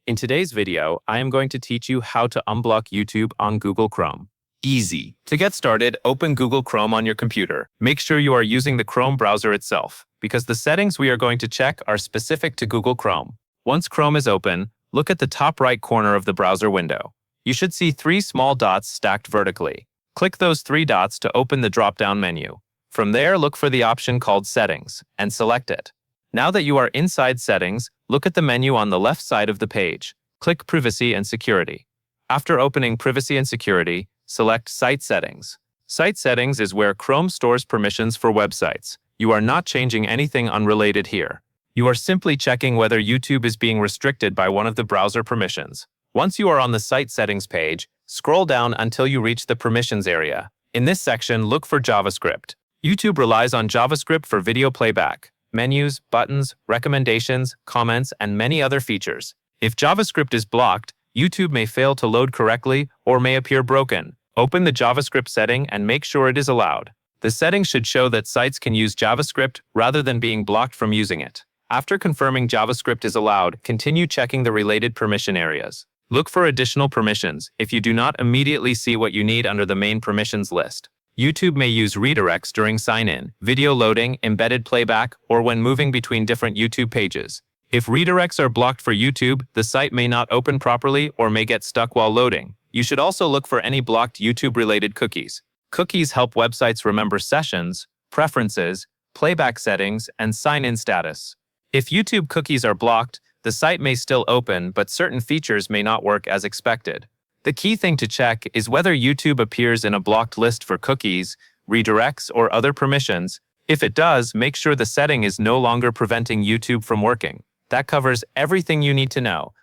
In today's video, I am going to teach you how to unblock YouTube on Google Chrome. Easy. To get started, open Google Chrome on your computer. Make sure you are using the Chrome browser itself, because the settings we are going to check are specific to Google Chrome. Once Chrome is open, look at the top right corner of the browser window. You should see 3 small dots stacked vertically. Click those 3 dots to open the drop-down menu. From there, look for the option called Settings and select it. Now that you are inside Settings, look at the menu on the left side of the page. Click Privacy and Security. After opening Privacy and Security, select Site Settings. Site Settings is where Chrome stores permissions for websites. You are not changing anything unrelated here. You are simply checking whether YouTube is being restricted by one of the browser permissions. Once you are on the Site Settings page, scroll down until you reach the Permissions area. In this section, look for JavaScript. YouTube relies on JavaScript for video playback, menus, buttons, recommendations, comments, and many other features. If JavaScript is blocked, YouTube may fail to load correctly or may appear broken. Open the JavaScript setting and make sure it is allowed. The setting should show that sites can use JavaScript rather than being blocked from using it. After confirming JavaScript is allowed, continue checking the related permission areas. Look for additional permissions if you do not immediately see what you need under the main permissions list. YouTube may use redirects during sign-in, video loading, embedded playback, or when moving between different YouTube pages. If redirects are blocked for YouTube, the site may not open properly or may get stuck while loading. You should also look for any blocked YouTube-related cookies. Cookies help websites remember sessions, preferences, playback settings, and sign-in status. If YouTube cookies are blocked, the site may still open, but certain features may not work as expected. The key thing to check is whether YouTube appears in a blocked list for cookies, redirects, or other permissions. If it does, make sure the setting is no longer preventing YouTube from working. That covers everything you need to know.